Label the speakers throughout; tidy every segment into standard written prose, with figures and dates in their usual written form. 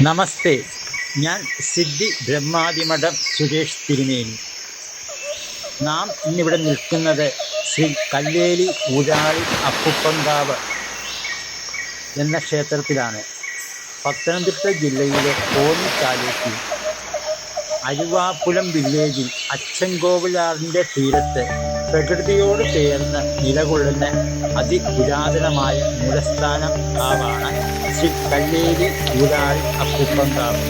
Speaker 1: നമസ്തേ. ഞാൻ സിദ്ധി ബ്രഹ്മാതിമഠം സുരേഷ് തിരുമേനി. നാം ഇന്നിവിടെ നിൽക്കുന്നത് ശ്രീ കല്ലേലി ഊരാളി അപ്പുപ്പൻകാവ് എന്ന ക്ഷേത്രത്തിലാണ്. പത്തനംതിട്ട ജില്ലയിലെ കോന്നി താലൂക്കിൽ അരുവാപ്പുലം വില്ലേജിൽ അച്ചൻകോവിലാറിൻ്റെ തീരത്ത് പ്രകൃതിയോട് ചേർന്ന് നിലകൊള്ളുന്ന അതിപുരാതനമായ മൂലസ്ഥാനം കാവാണ് ശ്രീ കല്ലേലി ഊരാളി അപ്പുപ്പൻകാവ്.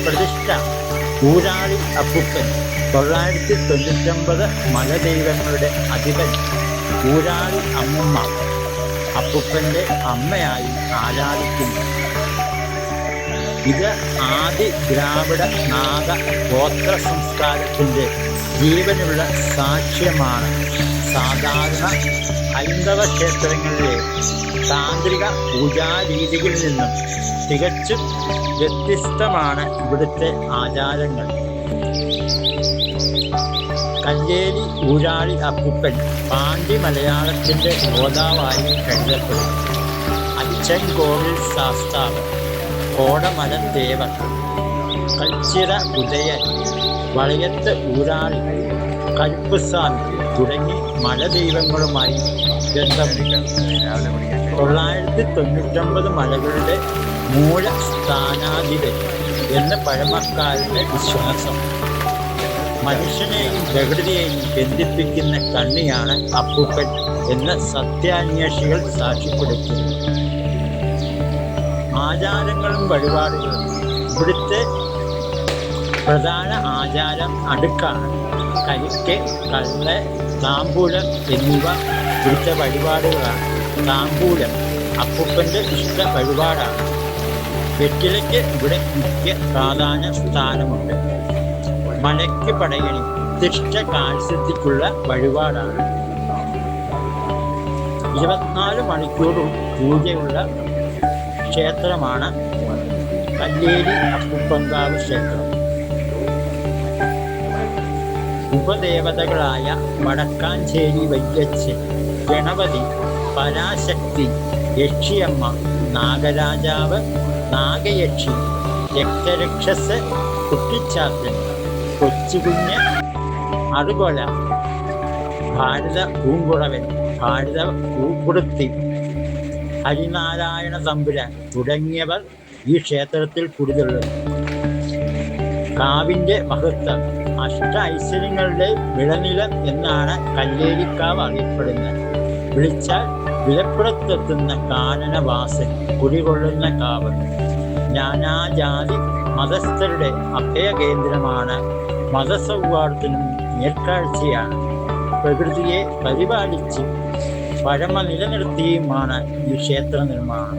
Speaker 1: പ്രതിഷ്ഠ ഊരാളി അപ്പുപ്പൻ 999 മലദൈവങ്ങളുടെ അധിപൻ ഊരാളി അമ്മുമ്മ അപ്പുപ്പൻ്റെ അമ്മയായി ആരാധിക്കുന്നു. ഇത് ആദി ദ്രാവിഡ നാഗ ഗോത്ര സംസ്കാരത്തിൻ്റെ ജീവനുള്ള സാക്ഷ്യമാണ്. സാധാരണ ഹൈന്ദവ ക്ഷേത്രങ്ങളിലെ താന്ത്രിക പൂജാരീതികളിൽ നിന്നും തികച്ചും വ്യത്യസ്തമാണ് ഇവിടുത്തെ ആചാരങ്ങൾ. കല്ലേലി ഊരാളി അപ്പുപ്പൻ പാണ്ടി മലയാളത്തിൻ്റെ ഗോതാവായി കരുതപ്പെടും. അച്ചൻകോവിൽ ശാസ്താവ്, കോടമല ദേവർ, കൽച്ചിറ ഉദയൻ, വളയത്ത് ഊരാളി, കരുപ്പുസ്വാമി തുടങ്ങി മലദൈവങ്ങളുമായി ബന്ധമുണ്ട്. 999 മലകളുടെ മൂലസ്ഥാനാധിപൻ എന്ന പഴമക്കാരുടെ വിശ്വാസം. മനുഷ്യനെയും പ്രകൃതിയെയും ബന്ധിപ്പിക്കുന്ന കണ്ണിയാണ് അപ്പുപ്പൻ എന്ന് സത്യാന്വേഷികൾ സാക്ഷ്യപ്പെടുത്തുന്നു. ആചാരങ്ങളും വഴിപാടുകളും. ഇവിടുത്തെ പ്രധാന ആചാരം അടുക്കാണ്. കരിക്ക്, കള്ള്, താമ്പൂലം എന്നിവ ഇവിടുത്തെ വഴിപാടുകളാണ്. താമ്പൂലം അപ്പുപ്പൻ്റെ ഇഷ്ട വഴിപാടാണ്. വെറ്റിലയ്ക്ക് ഇവിടെ മുഖ്യ പ്രാധാന്യ സ്ഥാനമുണ്ട്. മലയ്ക്ക് പടയണി ഉദ്ദിഷ്ട കാൽസ്യത്തിക്കുള്ള വഴിപാടാണ്. 24 മണിക്കൂറും പൂജയുള്ള ക്ഷേത്രമാണ് കല്ലേലി അപ്പുപ്പൻകാവ് ക്ഷേത്രം. ഉപദേവതകളായ വടക്കാഞ്ചേരി വല്യച്ഛൻ, ഗണപതി, പരാശക്തി, യക്ഷിയമ്മ, നാഗരാജാവ്, നാഗയക്ഷി, രക്തരക്ഷസ്, കുട്ടിച്ചാത്തൻ, കൊച്ചുകുഞ്ഞ്, അറുകൊല, ഭാരത പൂങ്കുറവൻ, ഭാരത പൂക്കുടുത്തി, ഹരിനാരായണ തമ്പുരാൻ തുടങ്ങിയവർ ഈ ക്ഷേത്രത്തിൽ കുടികൊള്ളുന്നു. കാവിൻ്റെ മഹത്വം. അഷ്ട ഐശ്വര്യങ്ങളുടെ വിളനിലം എന്നാണ് കല്ലേലിക്കാവ് അറിയപ്പെടുന്നത്. വിളിച്ചാൽ വിലപ്പുറത്തെത്തുന്ന കാനനവാസൻ കുടികൊള്ളുന്ന കാവ്. നാനാജാതി മതസ്ഥരുടെ അഭയകേന്ദ്രമാണ്. മതസൗഹാർദ്ദത്തിനും നേർക്കാഴ്ചയാണ്. പ്രകൃതിയെ പരിപാലിച്ച് പഴമ നിലനിർത്തിയുമാണ് ഈ ക്ഷേത്ര നിർമ്മാണം.